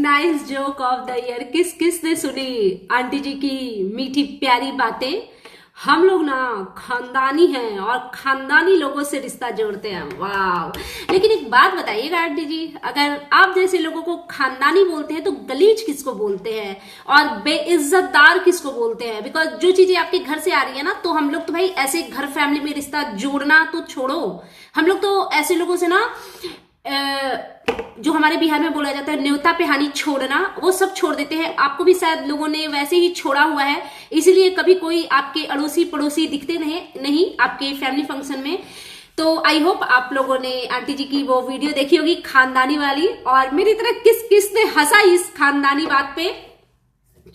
Nice joke of the year. किस किस ने सुनी आंटी जी की मीठी प्यारी बातें। हम लोग ना खानदानी हैं और खानदानी लोगों से रिश्ता जोड़ते हैं। वाह। लेकिन एक बात बताइएगा आंटी जी, अगर आप जैसे लोगों को खानदानी बोलते हैं तो गलीज किसको बोलते हैं और बेइज्जतदार किसको बोलते हैं? बिकॉज जो चीजें आपके घर से आ रही है ना, तो हम लोग तो भाई ऐसे घर फैमिली में रिश्ता जोड़ना तो छोड़ो, हम लोग तो ऐसे लोगों से ना जो हमारे बिहार में बोला जाता है न्योता पे हानि छोड़ना, वो सब छोड़ देते हैं। आपको भी शायद लोगों ने वैसे ही छोड़ा हुआ है, इसीलिए कभी कोई आपके अड़ोसी पड़ोसी दिखते नहीं आपके फैमिली फंक्शन में। तो आई होप आप लोगों ने आंटी जी की वो वीडियो देखी होगी खानदानी वाली, और मेरी तरह किस किस ने हंसा इस खानदानी बात पे।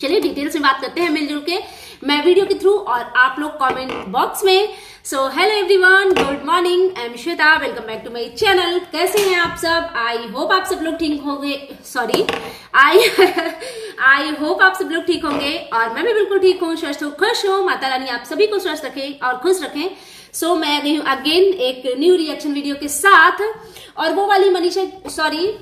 चलिए डिटेल्स में बात करते हैं मिलजुल के, मैं वीडियो के थ्रू और आप लोग कमेंट बॉक्स में। So hello everyone, good morning, I am Shweta, welcome back to my channel. कैसे हैं आप सब? आई होप आप सब लोग ठीक होंगे। सॉरी, आई होप आप सब लोग ठीक होंगे और मैं भी बिल्कुल ठीक हूँ, स्वस्थ हूँ, खुश हूँ। माता रानी आप सभी को स्वस्थ रखें और खुश रखें। सो मैं आ गई हूँ अगेन एक न्यू रिएक्शन वीडियो के साथ, और वो वाली मनीषा सॉरी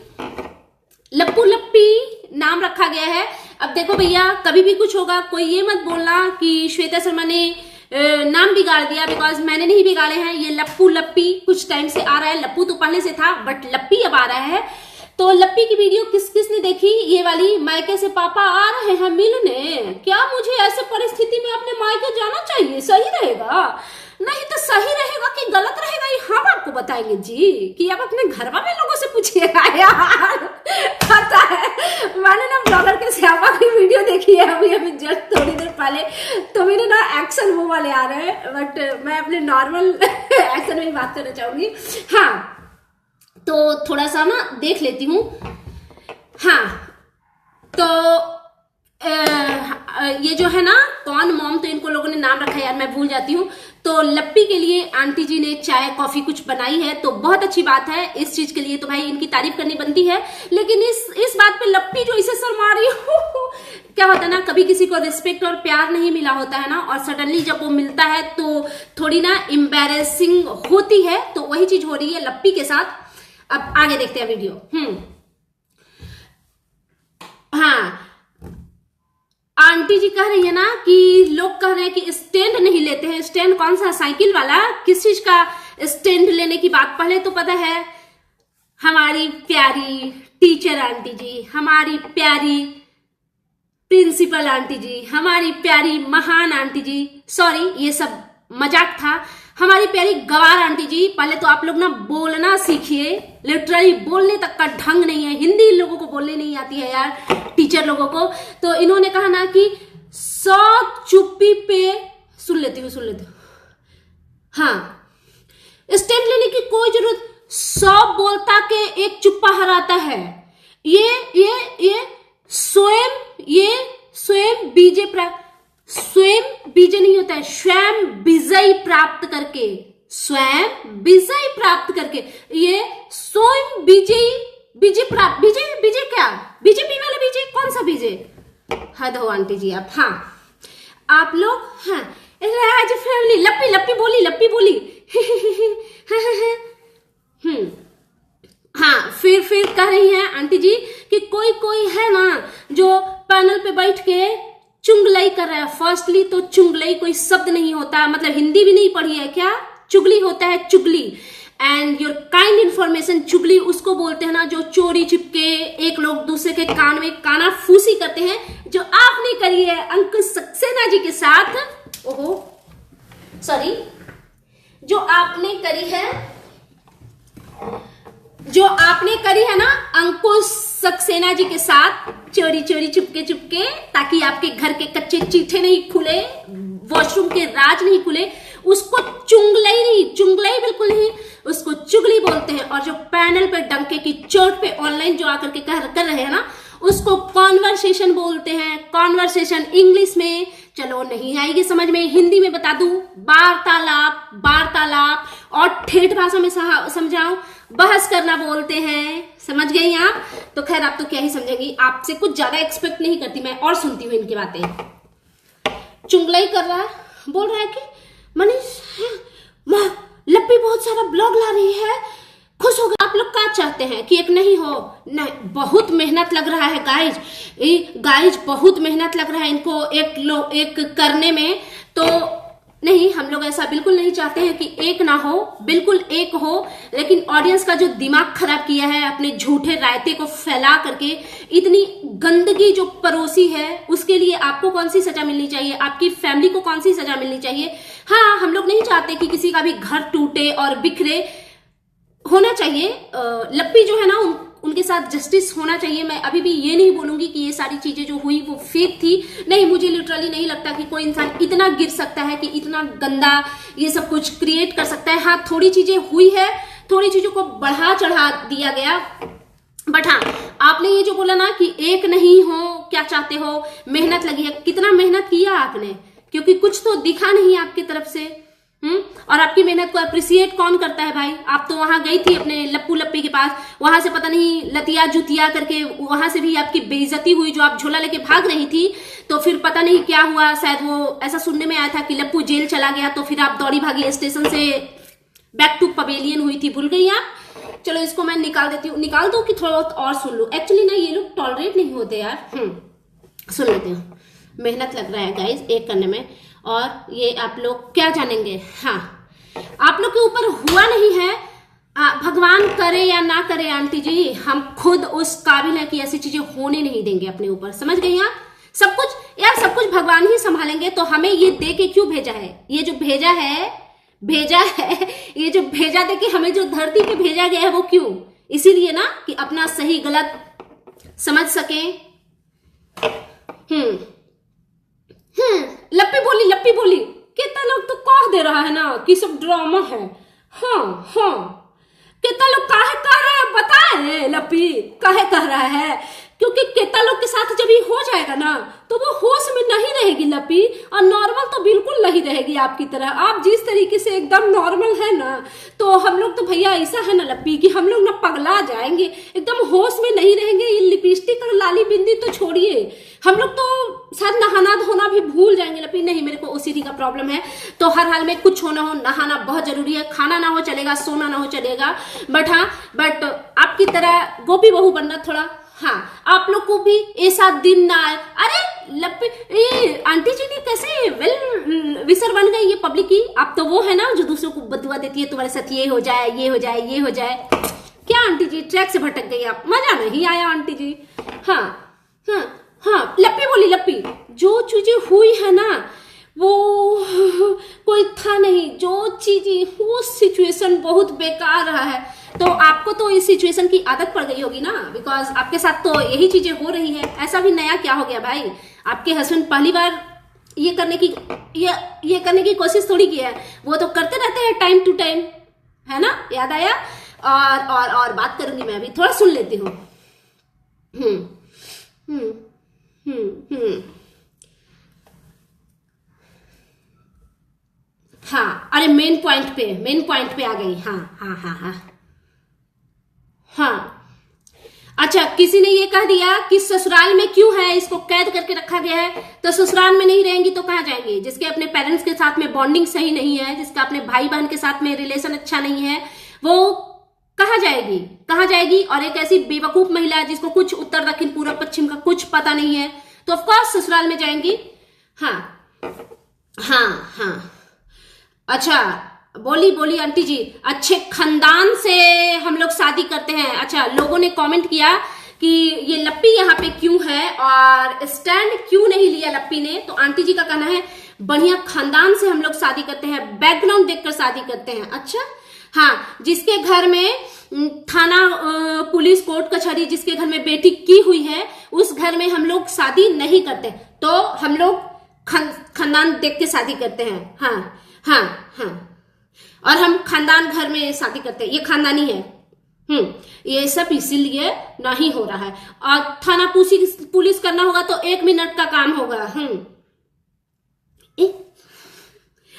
लप्पू लप्पी नाम रखा गया है। अब देखो भैया, कभी भी कुछ होगा कोई ये मत बोलना कि श्वेता शर्मा ने नाम बिगाड़ दिया, बिकॉज मैंने नहीं बिगाड़े हैं। ये लप्पू लप्पी कुछ टाइम से आ रहा है, लप्पू तो पहले से था बट लप्पी अब आ रहा है। तो लप्पी की वीडियो किस किस ने देखी? ये वाली मायके से पापा आ रहे हैं मिलने, क्या मुझे ऐसे परिस्थिति में अपने मायके जाना चाहिए? सही रहेगा? नहीं तो सही रहेगा कि गलत रहेगा, ये हम आपको बताएंगे जी, कि आप अपने घर वाले लोगों से पूछिएगा यार। पता है मैंने ना ब्लॉगर के श्यामा की वीडियो देखी है अभी जस्ट थोड़ी देर पहले, तो मेरे ना एक्शन वो वाले आ रहे हैं, बट मैं अपने नॉर्मल एक्शन में ही बात करना चाहूंगी। हाँ, तो थोड़ा सा ना देख लेती हूँ। हाँ, तो ये जो है ना कौन मॉम, तो इनको लोगों ने नाम रखा है यार, मैं भूल जाती हूँ। तो लप्पी के लिए आंटी जी ने चाय कॉफी कुछ बनाई है, तो बहुत अच्छी बात है। इस चीज के लिए तो भाई इनकी तारीफ करनी बनती है। लेकिन इस बात पे लप्पी जो इसे शर्मा रही क्या होता है ना, कभी किसी को रिस्पेक्ट और प्यार नहीं मिला होता है ना, और सडनली जब वो मिलता है तो थोड़ी ना एम्बैरेसिंग होती है। तो वही चीज हो रही है लप्पी के साथ। अब आगे देखते हैं वीडियो। हाँ, आंटी जी कह रही है ना कि लोग कह रहे हैं कि स्टैंड नहीं लेते हैं। स्टैंड कौन सा? साइकिल वाला? किस चीज का स्टैंड लेने की बात? पहले तो पता है हमारी प्यारी टीचर आंटी जी, हमारी प्यारी प्रिंसिपल आंटी जी, हमारी प्यारी महान आंटी जी, सॉरी ये सब मजाक था, हमारी प्यारी गवार आंटी जी, पहले तो आप लोग ना बोलना सीखिए। लिटरली बोलने तक का ढंग नहीं है, हिंदी इन लोगों को बोलने नहीं आती है यार, टीचर लोगों को। तो इन्होंने कहा ना कि 100 चुप्पी पे सुन लेती हूँ। हाँ, स्टैंड लेने की कोई जरूरत, 100 बोलता के एक चुप्पा हराता है। ये स्वयं बीजे नहीं होता है, स्वयं विजय प्राप्त करके, स्वयं विजय प्राप्त करके, ये स्वयं विजय प्राप्त, विजय क्या? बीजेपी वाले विजय? कौन सा विजय? हद हो आंटी जी आप। हाँ, आप लोग, हाँ राज फैमिली, लप्पी बोली हाँ, फिर कह रही हैं आंटी जी कि कोई है ना जो पैनल पे बैठ के चुंगलाई कर रहा है। फर्स्टली तो चुंगलाई कोई शब्द नहीं होता, मतलब हिंदी भी नहीं पढ़ी है क्या? चुगली होता है, चुगली। एंड योर काइंड इन्फॉर्मेशन, चुगली उसको बोलते हैं ना जो चोरी छिपके एक लोग दूसरे के कान में काना फूसी करते हैं, जो आपने करी है अंकुश सक्सेना जी के साथ। ओहो सॉरी, जो आपने करी है ना अंकुश सक्सेना जी के साथ, चोरी चुपके, ताकि आपके घर के कच्चे चीठे नहीं खुले, वॉशरूम के राज नहीं खुले, उसको चुंगलाई बिल्कुल नहीं, उसको चुगली बोलते हैं। और जो पैनल पे डंके की चोट पे ऑनलाइन जो आकर के कर रहे हैं ना, उसको कॉन्वर्सेशन बोलते हैं। कॉन्वर्सेशन इंग्लिश में चलो नहीं आएगी समझ में, हिंदी में बता दूं, वार्तालाप, और ठेठ भाषा में समझाऊं, बहस करना बोलते हैं। समझ गई आप? तो खैर आप तो क्या ही समझेंगी, आपसे कुछ ज्यादा एक्सपेक्ट नहीं करती मैं, और सुनती हूँ इनकी बातें। चुंगलाई कर रहा है, बोल रहा है कि मनीष लप्पी बहुत सारा ब्लॉग ला रही है, खुश हो गए। आप लोग क्या चाहते हैं कि एक नहीं हो? नहीं, बहुत मेहनत लग रहा है गाइज, गाइज बहुत मेहनत लग रहा है इनको एक करने में। तो नहीं, हम लोग ऐसा बिल्कुल नहीं चाहते हैं कि एक ना हो, बिल्कुल एक हो। लेकिन ऑडियंस का जो दिमाग खराब किया है अपने झूठे रायते को फैला करके, इतनी गंदगी जो परोसी है, उसके लिए आपको कौन सी सजा मिलनी चाहिए, आपकी फैमिली को कौन सी सजा मिलनी चाहिए। हाँ, हम लोग नहीं चाहते कि किसी का भी घर टूटे और बिखरे, होना चाहिए। लप्पी जो है ना, उनके साथ जस्टिस होना चाहिए। मैं अभी भी ये नहीं बोलूंगी कि ये सारी चीजें जो हुई वो फेक थी, नहीं, मुझे लिटरली नहीं लगता कि कोई इंसान इतना गिर सकता है, कि इतना गंदा ये सब कुछ क्रिएट कर सकता है। हाँ, थोड़ी चीजें हुई है, थोड़ी चीजों को बढ़ा चढ़ा दिया गया, बट हाँ, आपने ये जो बोला ना कि एक नहीं हो, क्या चाहते हो, मेहनत लगी है, कितना मेहनत किया आपने, क्योंकि कुछ तो दिखा नहीं आपकी तरफ से। और आपकी मेहनत को अप्रिसिएट कौन करता है भाई? आप तो वहां गई थी अपने लप्पू लप्पी के पास, वहां से पता नहीं लतिया जुतिया करके, वहां से भी आपकी बेइज्जती हुई, जो आप झोला लेके भाग रही थी। तो फिर पता नहीं क्या हुआ, शायद वो ऐसा सुनने में आया था कि लप्पू जेल चला गया, तो फिर आप दौड़ी भागी स्टेशन से, बैक टू पवेलियन हुई थी, भूल गई आप? चलो इसको मैं निकाल देती हूँ, निकाल दो कि थोड़ा बहुत और सुन लो। एक्चुअली ना, ये लोग टॉलरेट नहीं होते यार। सुन लेते हो। मेहनत लग रहा है गाइज एक करने में, और ये आप लोग क्या जानेंगे। हाँ, आप लोग के ऊपर हुआ नहीं है, भगवान करे या ना करे आंटी जी, हम खुद उस काबिल है कि ऐसी चीजें होने नहीं देंगे अपने ऊपर, समझ गई आप? सब कुछ यार, सब कुछ भगवान ही संभालेंगे। तो हमें ये दे के क्यों भेजा है? ये जो भेजा है, ये जो भेजा दे के हमें जो धरती पे भेजा गया है, वो क्यों? इसीलिए ना कि अपना सही गलत समझ सके। लप्पी बोली, कितना लोग तो कह दे रहा है ना कि सब ड्रामा है। हाँ, कितना लोग काहे कह रहा है बताए? लप्पी काहे कह रहा है? क्योंकि कितना लोग के साथ जब ये हो जाएगा ना, तो वो होश में नहीं रहेगी लप्पी, और नॉर्मल तो बिल्कुल नहीं रहेगी आपकी तरह। आप जिस तरीके से एकदम नॉर्मल है ना, तो हम लोग तो भैया ऐसा है ना लप्पी कि हम लोग ना पगला जाएंगे, एकदम होश में नहीं रहेंगे। ये लिपस्टिक और लाली बिंदी तो छोड़िए, हम लोग तो शायद नहाना धोना भी भूल जाएंगे लप्पी। नहीं, मेरे को ओसीडी का प्रॉब्लम है, तो हर हाल में कुछ होना हो, नहाना बहुत जरूरी है। खाना ना हो चलेगा, सोना ना हो चलेगा, बट आपकी तरह गोपी बहू बनना थोड़ा, हाँ, आप लोग को भी ऐसा दिन ना आए। अरे लप्पी, आंटी जी ने कैसे वेल विसर बन गई ये पब्लिक की। आप तो वो है ना जो दूसरों को बदुआ देती है, तुम्हारे साथ ये हो जाए, ये हो जाए, ये हो जाए। क्या आंटी जी, ट्रैक से भटक गई आप, मजा नहीं आया आंटी जी। हाँ, लप्पी बोली, लप्पी जो चीजें हुई है ना, वो कोई था नहीं, जो चीजें, वो सिचुएशन बहुत बेकार रहा है। तो आपको तो इस सिचुएशन की आदत पड़ गई होगी ना, बिकॉज आपके साथ तो यही चीजें हो रही है। ऐसा भी नया क्या हो गया भाई? आपके हस्बैंड पहली बार ये करने की कोशिश थोड़ी की है, वो तो करते रहते हैं टाइम टू टाइम, है ना? याद आया? और बात करूंगी मैं, अभी थोड़ा सुन लेती हूँ। हाँ, अरे मेन पॉइंट पे आ गई। हाँ, अच्छा, किसी ने ये कह दिया कि ससुराल में क्यों है, इसको कैद करके रखा गया है। तो ससुराल में नहीं रहेंगी तो कहाँ जाएंगी? जिसके अपने पेरेंट्स के साथ में बॉन्डिंग सही नहीं है, जिसका अपने भाई बहन के साथ में रिलेशन अच्छा नहीं है, वो कहाँ जाएगी? और एक ऐसी बेवकूफ महिला है जिसको कुछ उत्तर दक्षिण पूर्व पश्चिम का कुछ पता नहीं है, तो ऑफकोर्स ससुराल में जाएंगी। हाँ, अच्छा, बोली आंटी जी, अच्छे खानदान से हम लोग शादी करते हैं। अच्छा, लोगों ने कमेंट किया कि ये लप्पी यहाँ पे क्यों है और स्टैंड क्यों नहीं लिया लप्पी ने। तो आंटी जी का कहना है बढ़िया खानदान से हम लोग शादी करते हैं, बैकग्राउंड देखकर शादी करते हैं। अच्छा, हाँ, जिसके घर में थाना पुलिस कोर्ट कचहरी, जिसके घर में बेटी की हुई है, उस घर में हम लोग शादी नहीं करते। तो हम लोग खानदान देख के शादी करते हैं। हाँ, और हम खानदान घर में शादी करते हैं, ये खानदानी है। ये सब इसीलिए नहीं हो रहा है। और थाना पुलिस करना होगा तो 1 मिनट का काम होगा।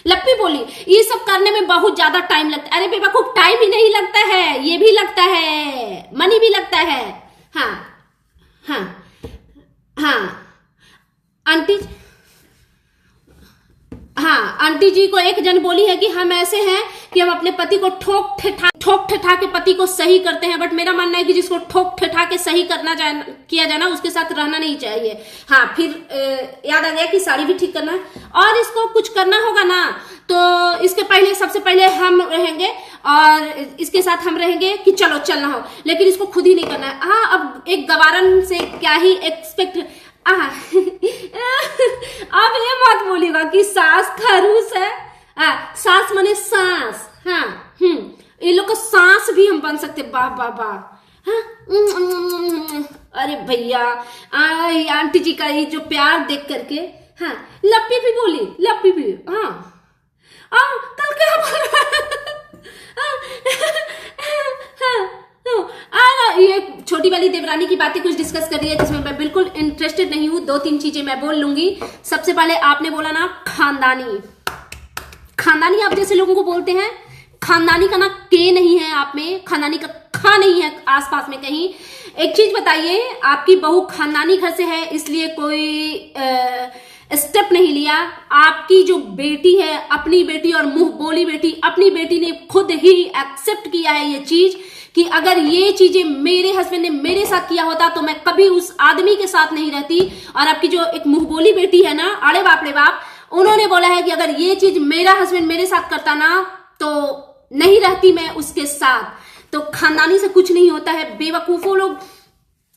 लप्पी बोली, ये सब करने में बहुत ज्यादा टाइम लगता है। अरे बेवकूफ, टाइम ही नहीं लगता है, ये भी लगता है, मनी भी लगता है। हाँ, आंटी हाँ, आंटी जी को एक जन बोली है कि हम ऐसे हैं कि हम अपने पति को ठोक ठेठा के पति को सही करते हैं, बट मेरा मानना है कि जिसको ठोक ठेठा के सही किया जाना उसके साथ रहना नहीं चाहिए। हाँ, फिर याद आ गया कि साड़ी भी ठीक करना है, और इसको कुछ करना होगा ना तो इसके पहले सबसे पहले हम रहेंगे और इसके साथ हम रहेंगे कि चलो चलना हो, लेकिन इसको खुद ही नहीं करना है। हाँ, अब एक गवारन से क्या ही एक्सपेक्ट। अब ये मत बोलिएगा कि सास खरूस है। सास माने सांस। हाँ, ये लोग का सांस भी हम बन सकते। वाह वाह वाह। हाँ, अरे भैया, आंटी जी का ये जो प्यार देख करके, हाँ, लप्पी भी बोली, लप्पी भी। हाँ, कल क्या बोल रहा ये छोटी वाली देवरानी की बातें कुछ डिस्कस कर रही है जिसमें मैं बिल्कुल इंटरेस्टेड नहीं हूं। 2-3 चीजें मैं बोल लूंगी। सबसे पहले आपने बोला ना खानदानी, खानदानी आप जैसे लोगों को बोलते हैं, खानदानी का ना के नहीं है आप में, खानदानी का खा नहीं है आसपास में कहीं। एक चीज बताइए, आपकी बहू खानदानी घर से है इसलिए कोई स्टेप नहीं लिया। आपकी जो बेटी है, अपनी बेटी और मुंह बोली बेटी, अपनी बेटी ने खुद ही एक्सेप्ट किया है ये चीज कि अगर ये चीजें मेरे हस्बैंड ने मेरे साथ किया होता तो मैं कभी उस आदमी के साथ नहीं रहती। और आपकी जो एक मुंह बोली बेटी है ना, अरे बाप रे बाप, उन्होंने बोला है कि अगर ये चीज मेरा हस्बैंड मेरे साथ करता ना तो नहीं रहती मैं उसके साथ। तो खानदानी से कुछ नहीं होता है, बेवकूफों लोग।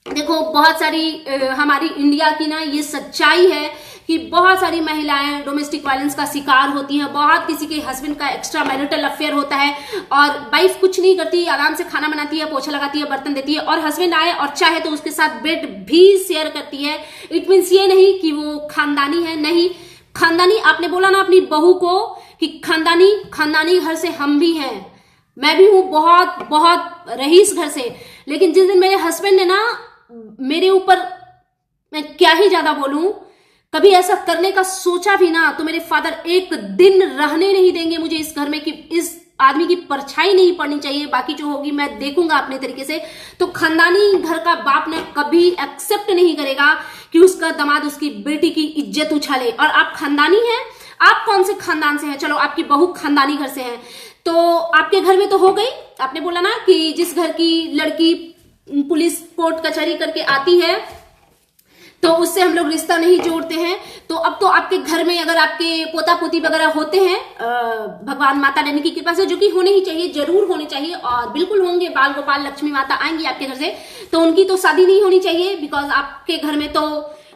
देखो, बहुत सारी हमारी इंडिया की ना ये सच्चाई है कि बहुत सारी महिलाएं डोमेस्टिक वायलेंस का शिकार होती हैं। बहुत किसी के हस्बैंड का एक्स्ट्रा मैरिटल अफेयर होता है और वाइफ कुछ नहीं करती, आराम से खाना बनाती है, पोछा लगाती है, बर्तन देती है, और हस्बैंड आए और चाहे तो उसके साथ बेड भी शेयर करती है। इट मीन्स ये नहीं कि वो खानदानी है, नहीं। खानदानी आपने बोला ना अपनी बहू को कि खानदानी घर से हम भी हैं, मैं भी हूं बहुत बहुत रईस घर से। लेकिन जिस दिन मेरे हस्बैंड ने ना मेरे ऊपर, मैं क्या ही ज्यादा बोलूं, कभी ऐसा करने का सोचा भी ना, तो मेरे फादर एक दिन रहने नहीं देंगे मुझे इस घर में कि इस आदमी की परछाई नहीं पड़नी चाहिए। बाकी जो होगी मैं देखूंगा अपने तरीके से। तो खानदानी घर का बाप ने कभी एक्सेप्ट नहीं करेगा कि उसका दामाद उसकी बेटी की इज्जत उछाले। और आप खानदानी हैं, आप कौन से खानदान से हैं? चलो, आपकी बहू खानदानी घर से है तो आपके घर में तो हो गई। आपने बोला ना कि जिस घर की लड़की पुलिस कोर्ट कचहरी करके आती है तो उससे हम लोग रिश्ता नहीं जोड़ते हैं। तो अब तो आपके घर में अगर आपके पोता पोती वगैरह होते हैं, भगवान माता रानी की कृपा से, जो कि होने ही चाहिए, जरूर होने चाहिए और बिल्कुल होंगे, बाल गोपाल लक्ष्मी माता आएंगी आपके घर से, तो उनकी तो शादी नहीं होनी चाहिए। बिकॉज आपके घर में तो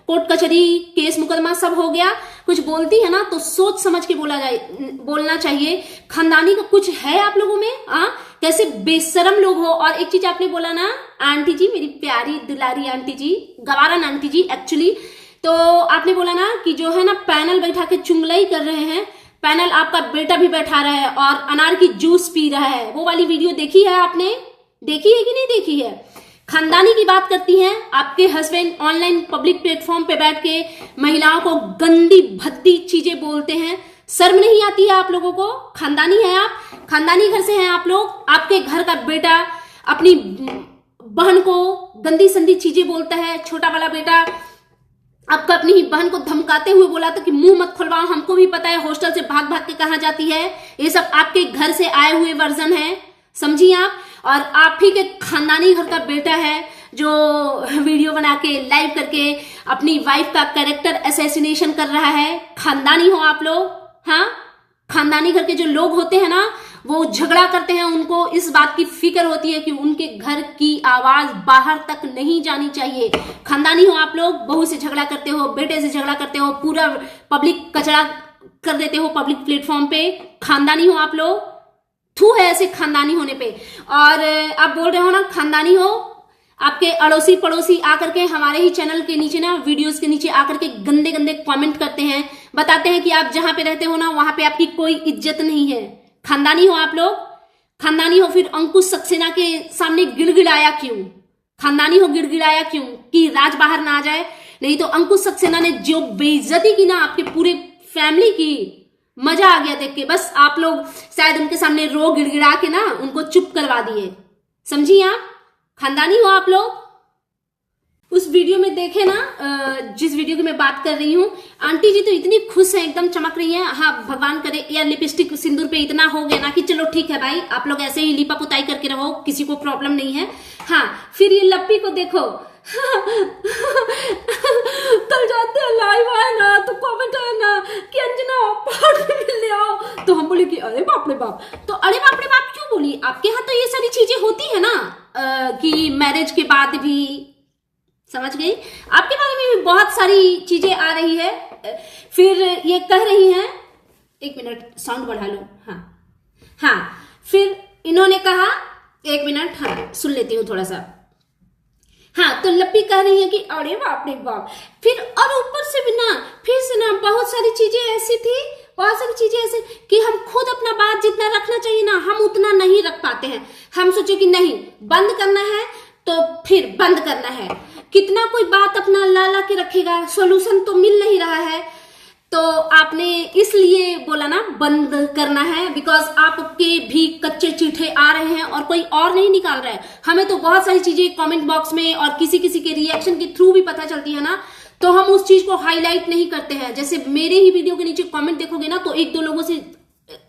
कोर्ट कचहरी केस मुकदमा सब हो गया। कुछ बोलती है ना तो सोच समझ के बोलना चाहिए। खानदानी का कुछ है आप लोगों में? कैसे बेशरम लोग हो। और एक चीज आपने बोला ना, आंटी जी, मेरी प्यारी दुलारी आंटी जी, गवारन आंटी जी एक्चुअली, तो आपने बोला ना कि जो है ना पैनल बैठा के चुंगलाई कर रहे हैं। पैनल आपका बेटा भी बैठा रहा है और अनार की जूस पी रहा है। वो वाली वीडियो देखी है आपने? देखी है कि नहीं देखी है? खानदानी की बात करती हैं, आपके हस्बैंड ऑनलाइन पब्लिक प्लेटफॉर्म पे बैठ के महिलाओं को गंदी भद्दी चीजें बोलते हैं। शर्म नहीं आती है आप लोगों को? खानदानी है आप, खानदानी घर से हैं आप लोग। आपके घर का बेटा अपनी बहन को गंदी संदी चीजें बोलता है। छोटा वाला बेटा आपका अपनी ही बहन को धमकाते हुए बोला था कि मुंह मत खुलवाओ, हमको भी पता है हॉस्टल से भाग भाग के कहाँ जाती है। ये सब आपके घर से आए हुए वर्जन है, समझिए आप। और आप ही के खानदानी घर का बेटा है जो वीडियो बना के लाइव करके अपनी वाइफ का कैरेक्टर असैसिनेशन कर रहा है। खानदानी हो आप लोग? हाँ, खानदानी घर के जो लोग होते हैं ना, वो झगड़ा करते हैं, उनको इस बात की फिक्र होती है कि उनके घर की आवाज बाहर तक नहीं जानी चाहिए। खानदानी हो आप लोग? बहू से झगड़ा करते हो, बेटे से झगड़ा करते हो, पूरा पब्लिक कचरा कर देते हो पब्लिक प्लेटफॉर्म पे। खानदानी हो आप लोग? थू है ऐसे खानदानी होने पे। और आप बोल रहे हो ना खानदानी हो, आपके अड़ोसी पड़ोसी आकर के हमारे ही चैनल के नीचे ना, वीडियोस के नीचे आकर के गंदे गंदे कमेंट करते हैं, बताते हैं कि आप जहां पे रहते हो ना वहां पे आपकी कोई इज्जत नहीं है। खानदानी हो आप लोग? खानदानी हो फिर अंकुश सक्सेना के सामने गिड़गिड़ाया क्यों? खानदानी हो, गिड़गिड़ाया क्यों कि राज बाहर ना आ जाए? नहीं तो अंकुश सक्सेना ने जो बेइज्जती की ना आपके पूरे फैमिली की, मजा आ गया देख के। बस आप लोग शायद उनके सामने रो गिड़गिड़ा के ना उनको चुप करवा दिए, समझिए आप। खानदानी हो आप लोग? उस वीडियो में देखे ना, जिस वीडियो की मैं बात कर रही हूँ, आंटी जी तो इतनी खुश है, एकदम चमक रही है। हाँ, भगवान करे यार लिपस्टिक सिंदूर पे इतना हो गया ना कि चलो ठीक है भाई, आप लोग ऐसे ही लिपा पुताई करके रहो, किसी को प्रॉब्लम नहीं है। हाँ, फिर ये लप्पी को देखो कल जाते हैं लाइव आए ना तो कमेंट आए ना कि अंजना पार्टी मिलने आओ, तो हम बोले कि अरे बाप रे बाप। तो अरे बाप रे बाप क्यों बोली? आपके यहाँ तो ये सारी चीजें होती है ना, कि मैरिज के बाद भी, समझ गई, आपके बारे में भी बहुत सारी चीजें आ रही है। फिर ये कह रही हैं, एक मिनट साउंड बढ़ा लो। हाँ, फिर इन्होंने कहा, एक मिनट, हाँ सुन लेती हूँ थोड़ा सा। हाँ, तो लप्पी कह रही है कि अरे बाप रे बाप। फिर और ऊपर से भी ना, फिर से ना बहुत सारी चीजें ऐसी थी, बहुत सारी चीजें ऐसे कि हम खुद अपना बात जितना रखना चाहिए ना, हम उतना नहीं रख पाते हैं। हम सोचे कि नहीं बंद करना है तो फिर बंद करना है, कितना कोई बात अपना ला के रखेगा, सॉल्यूशन तो मिल नहीं रहा है। तो आपने इसलिए बोला ना बंद करना है, बिकॉज आपके भी कच्चे चीठे आ रहे हैं और कोई और नहीं निकाल रहा है। हमें तो बहुत सारी चीजें कमेंट बॉक्स में और किसी किसी के रिएक्शन के थ्रू भी पता चलती है ना, तो हम उस चीज को हाईलाइट नहीं करते हैं। जैसे मेरे ही वीडियो के नीचे कमेंट देखोगे ना, तो एक दो लोगों से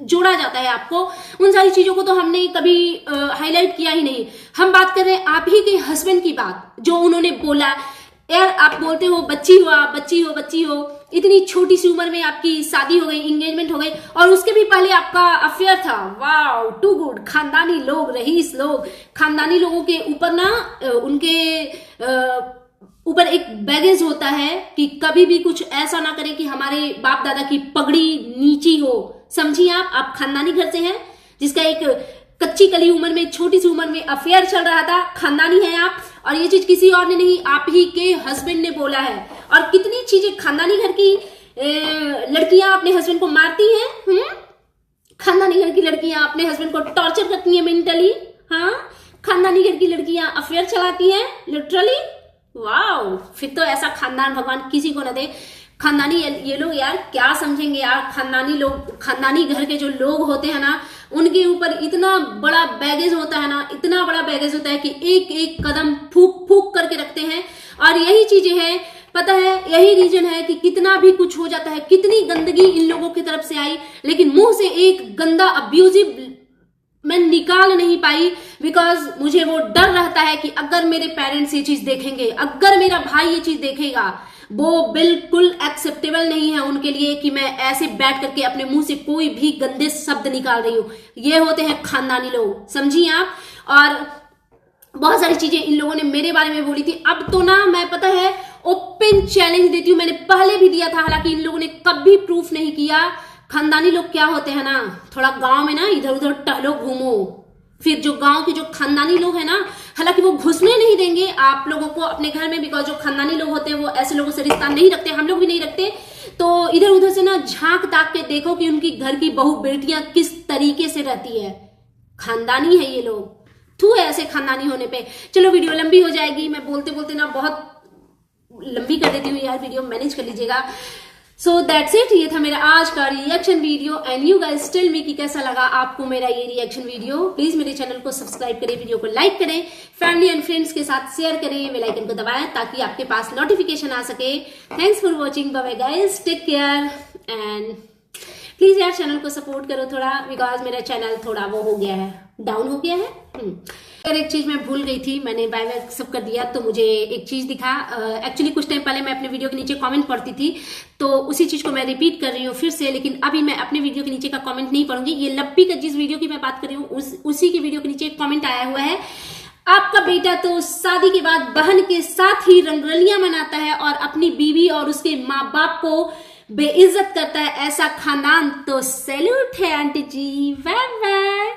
जोड़ा जाता है आपको, उन सारी चीजों को तो हमने कभी हाईलाइट किया ही नहीं। हम बात कर रहे हैं आप ही के हस्बैंड की बात, जो उन्होंने बोला। यार आप बोलते हो बच्ची हो, इतनी छोटी सी उम्र में आपकी शादी हो गई, एंगेजमेंट हो गई, और उसके भी पहले आपका अफेयर था। Wow, too good. खानदानी लोग, रईस लोग, खानदानी लोगों के ऊपर ना, उनके ऊपर एक बैगेज होता है कि कभी भी कुछ ऐसा ना करें कि हमारे बाप दादा की पगड़ी नीची हो। समझिए, आप खानदानी घर से हैं, जिसका एक कच्ची कली उम्र में, छोटी सी उम्र में अफेयर चल रहा था, खानदानी है आप। और ये चीज किसी और ने नहीं, आप ही के हस्बैंड ने बोला है। और कितनी चीजें खानदानी घर की लड़कियां अपने हस्बैंड को मारती हैं, खानदानी घर की लड़कियां अपने हस्बैंड को टॉर्चर करती हैं मेंटली। हाँ, खानदानी घर की लड़कियां अफेयर चलाती हैं लिटरली। वाओ, फिर तो ऐसा खानदान भगवान किसी को न दे। खानदानी ये लोग यार क्या समझेंगे यार, खानदानी लोग, खानदानी घर के जो लोग होते हैं ना, उनके ऊपर इतना बड़ा बैगेज होता है ना, इतना बड़ा बैगेज होता है कि एक एक कदम फूक फूक करके रखते हैं। और यही चीजें हैं, पता है, यही रीजन है कि कितना भी कुछ हो जाता है, कितनी गंदगी इन लोगों की तरफ से आई, लेकिन मुंह से एक गंदा अब्यूजिव मैं निकाल नहीं पाई, बिकॉज मुझे वो डर रहता है कि अगर मेरे पेरेंट्स ये चीज देखेंगे, अगर मेरा भाई ये चीज देखेगा, वो बिल्कुल एक्सेप्टेबल नहीं है उनके लिए कि मैं ऐसे बैठ करके अपने मुंह से कोई भी गंदे शब्द निकाल रही हूं। ये होते हैं खानदानी लोग, समझिए आप। और बहुत सारी चीजें इन लोगों ने मेरे बारे में बोली थी। अब तो ना मैं, पता है, ओपन चैलेंज देती हूँ, मैंने पहले भी दिया था, हालांकि इन लोगों ने कभी प्रूफ नहीं किया। खानदानी लोग क्या होते हैं ना, थोड़ा गांव में ना इधर उधर टहलो घूमो, फिर जो गांव के जो खानदानी लोग हैं ना, हालांकि वो घुसने नहीं देंगे आप लोगों को अपने घर में, बिकॉज जो खानदानी लोग होते हैं वो ऐसे लोगों से रिश्ता नहीं रखते, हम लोग भी नहीं रखते। तो इधर उधर से ना झांक ताक के देखो कि उनकी घर की बहू बेटियां किस तरीके से रहती है। खानदानी है ये लोग, थू है ऐसे खानदानी होने पे। चलो वीडियो लंबी हो जाएगी, मैं बोलते बोलते ना बहुत लंबी कर देती हूँ यार, वीडियो मैनेज कर लीजिएगा। सो दैट्स इट, ये था मेरा आज का reaction video. And you guys tell me कि कैसा लगा आपको मेरा ये रिएक्शन वीडियो। प्लीज मेरे चैनल को सब्सक्राइब करें, वीडियो को लाइक करें, फैमिली एंड फ्रेंड्स के साथ शेयर करें, बेल आइकन को दबाएं ताकि आपके पास नोटिफिकेशन आ सके। Thanks for watching, bye bye guys, take care. And please यार चैनल को सपोर्ट करो थोड़ा, बिकॉज मेरा चैनल थोड़ा वो हो गया है, डाउन हो गया है। अगर एक चीज मैं भूल गई थी, मैंने बाय बाय सब कर दिया, तो मुझे एक चीज दिखा। एक्चुअली कुछ टाइम पहले मैं अपने वीडियो के नीचे कमेंट पढ़ती थी, तो उसी चीज को मैं रिपीट कर रही हूँ फिर से, लेकिन अभी मैं अपने वीडियो के नीचे का कमेंट नहीं पढ़ूंगी। ये लप्पी का जिस वीडियो की मैं बात कर रही हूँ, उसी की वीडियो के नीचे एक कमेंट आया हुआ है, आपका बेटा तो शादी के बाद बहन के साथ ही रंगरलियां मनाता है और अपनी बीवी और उसके माँ बाप को बेइज्जत करता है, ऐसा खानदान तो सैल्यूट है आंटी जी। Bye bye.